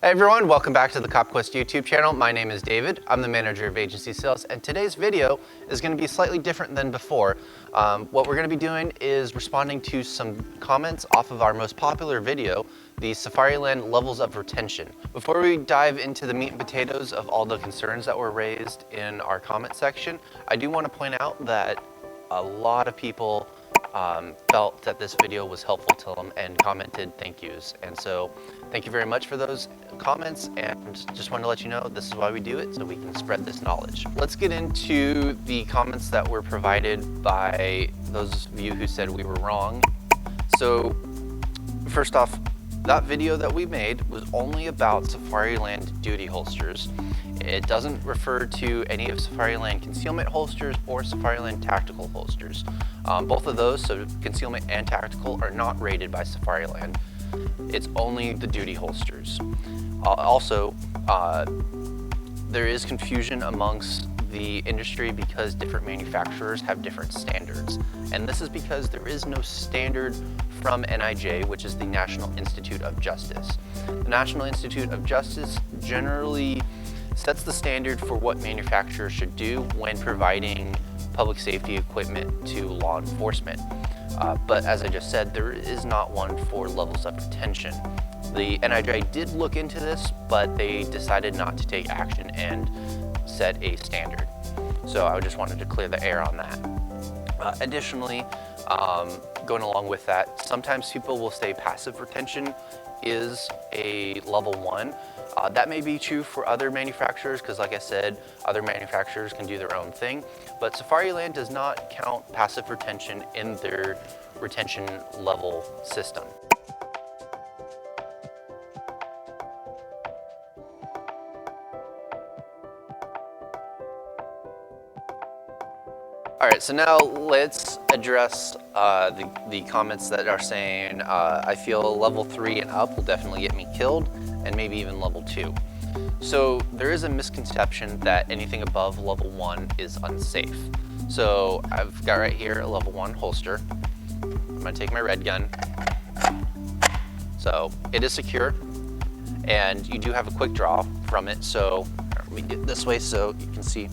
Hey everyone, welcome back to the CopQuest YouTube channel. My name is David. I'm the manager of agency sales, and today's video is going to be slightly different than before. What we're going to be doing is responding to some comments off of our most popular video, the Safariland Levels of Retention. Before we dive into the meat and potatoes of all the concerns that were raised in our comment section, I do want to point out that a lot of people felt that this video was helpful to them and commented thank yous. And so thank you very much for those comments, and just wanted to let you know this is why we do it, so we can spread this knowledge. Let's get into the comments that were provided by those of you who said we were wrong. So first off, that video that we made was only about Safariland duty holsters. It doesn't refer to any of Safariland concealment holsters or Safariland tactical holsters. Both of those, so concealment and tactical, are not rated by Safariland. It's only the duty holsters. Also, there is confusion amongst the industry because different manufacturers have different standards. And this is because there is no standard from NIJ, which is the National Institute of Justice. The National Institute of Justice generally sets the standard for what manufacturers should do when providing public safety equipment to law enforcement. But as I just said, there is not one for levels of retention. The NIJ did look into this, but they decided not to take action and set a standard. So I just wanted to clear the air on that. Additionally, going along with that, sometimes people will say passive retention is a level 1. That may be true for other manufacturers because, like I said, other manufacturers can do their own thing, but Safariland does not count passive retention in their retention level system. All right, so now let's address the comments that are saying, I feel level 3 and up will definitely get me killed, and maybe even level 2. So there is a misconception that anything above level 1 is unsafe. So I've got right here a level 1 holster. I'm gonna take my red gun. So it is secure, and you do have a quick draw from it. So let me get this way so you can see.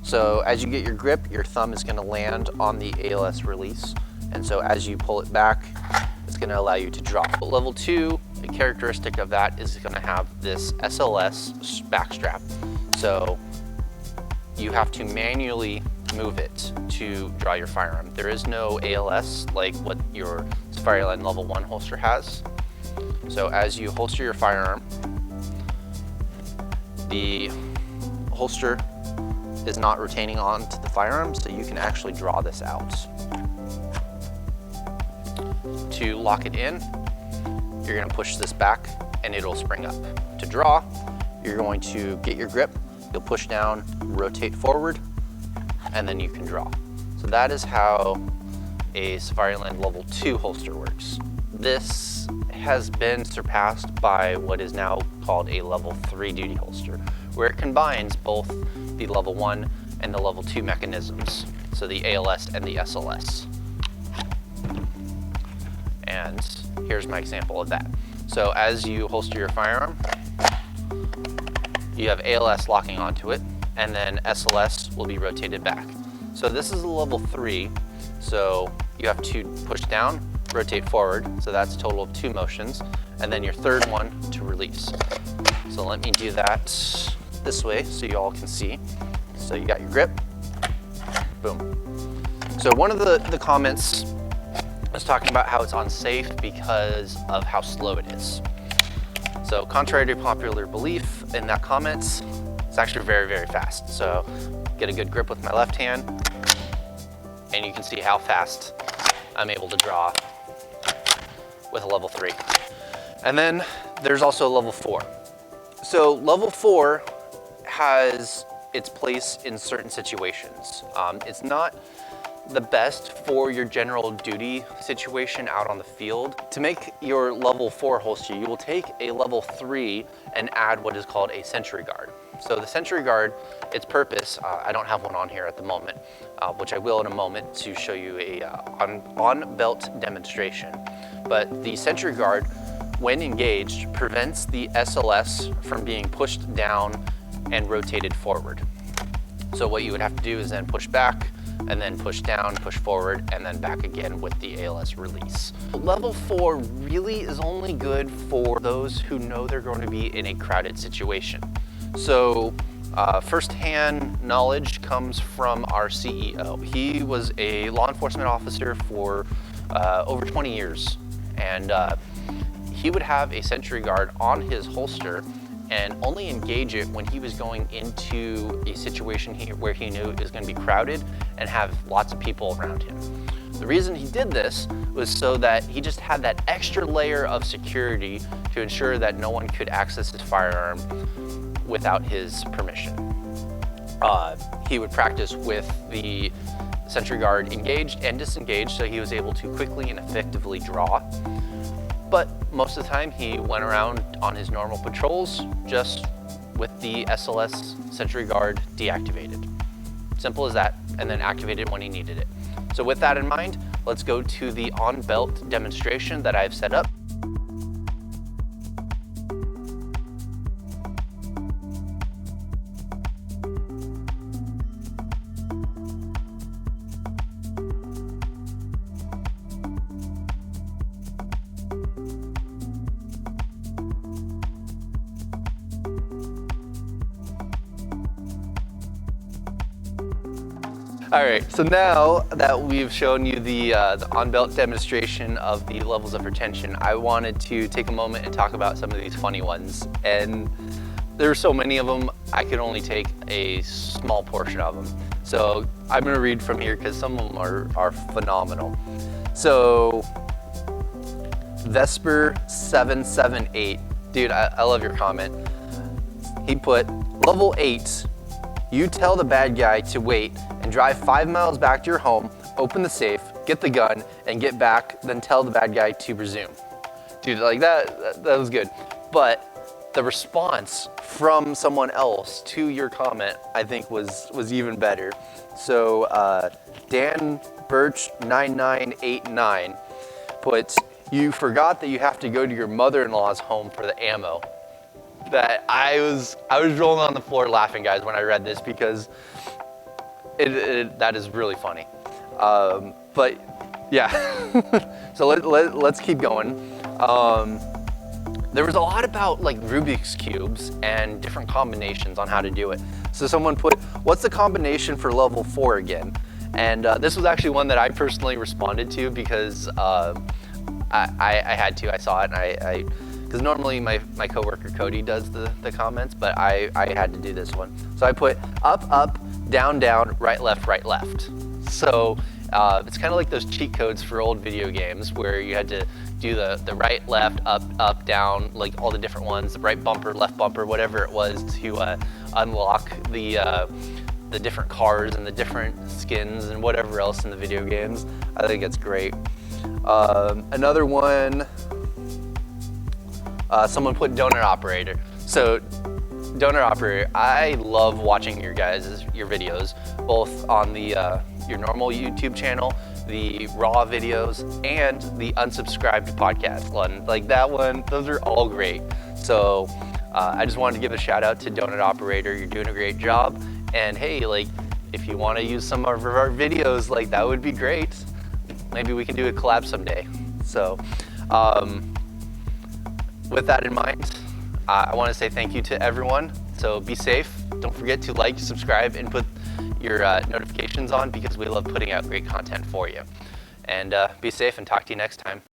So as you get your grip, your thumb is going to land on the ALS release. And so as you pull it back, it's going to allow you to drop. But level 2, a characteristic of that is going to have this SLS backstrap. So you have to manually move it to draw your firearm. There is no ALS like what your Safariland level 1 holster has. So as you holster your firearm, the holster is not retaining onto the firearm, so you can actually draw this out. To lock it in, you're going to push this back and it'll spring up. To draw, you're going to get your grip, you'll push down, rotate forward, and then you can draw. So that is how a Safariland level 2 holster works. This has been surpassed by what is now called a level 3 duty holster, where it combines both the level 1 and the level 2 mechanisms, so the ALS and the SLS. And here's my example of that. So as you holster your firearm, you have ALS locking onto it, and then SLS will be rotated back. So this is a level 3, so you have to push down, rotate forward, so that's a total of 2 motions, and then your third one to release. So let me do that this way so you all can see. So you got your grip, boom. So one of the comments was talking about how it's unsafe because of how slow it is. So contrary to popular belief in that comment, it's actually very, very fast. So get a good grip with my left hand, and you can see how fast I'm able to draw with a level 3. And then there's also level 4. So level 4 has its place in certain situations. It's not the best for your general duty situation out on the field. To make your level 4 holster, you will take a level 3 and add what is called a sentry guard. So the sentry guard, its purpose, I don't have one on here at the moment, which I will in a moment to show you a on-belt demonstration. But the sentry guard when engaged, prevents the SLS from being pushed down and rotated forward. So what you would have to do is then push back, and then push down, push forward, and then back again with the ALS release. Level 4 really is only good for those who know they're going to be in a crowded situation. So first-hand knowledge comes from our CEO. He was a law enforcement officer for over 20 years, and he would have a Sentry Guard on his holster and only engage it when he was going into a situation where he knew it was going to be crowded and have lots of people around him. The reason he did this was so that he just had that extra layer of security to ensure that no one could access his firearm without his permission. He would practice with the Sentry Guard engaged and disengaged, so he was able to quickly and effectively draw. But most of the time he went around on his normal patrols just with the SLS Sentry Guard deactivated. Simple as that, and then activated when he needed it. So with that in mind, let's go to the on-belt demonstration that I've set up. All right, so now that we've shown you the on-belt demonstration of the levels of retention, I wanted to take a moment and talk about some of these funny ones. And there are so many of them, I could only take a small portion of them. So I'm gonna read from here because some of them are phenomenal. So Vesper778, dude, I love your comment. He put, level 8, you tell the bad guy to wait and drive 5 miles back to your home, open the safe, get the gun, and get back, then tell the bad guy to resume. Dude, like that was good. But the response from someone else to your comment, I think was even better. So Dan Birch 9989 put, you forgot that you have to go to your mother-in-law's home for the ammo. That I was rolling on the floor laughing, guys, when I read this, because that is really funny. But yeah, so let's keep going. There was a lot about like Rubik's Cubes and different combinations on how to do it. So someone put, what's the combination for level 4 again? And this was actually one that I personally responded to because I had to, I saw it, and because normally my coworker Cody does the comments, but I had to do this one. So I put up, up, down, down, right, left, right, left. So it's kind of like those cheat codes for old video games where you had to do the right, left, up, up, down, like all the different ones, the right bumper, left bumper, whatever it was to unlock the different cars and the different skins and whatever else in the video games. I think it's great. Another one, someone put donut operator. So donut operator, I love watching your videos, both on the your normal YouTube channel, the raw videos, and the unsubscribed podcast one. Like that one, those are all great. So I just wanted to give a shout out to donut operator. You're doing a great job. And hey, like if you want to use some of our videos, like that would be great. Maybe we can do a collab someday. So with that in mind, I want to say thank you to everyone. So be safe. Don't forget to like, subscribe, and put your notifications on because we love putting out great content for you. And be safe and talk to you next time.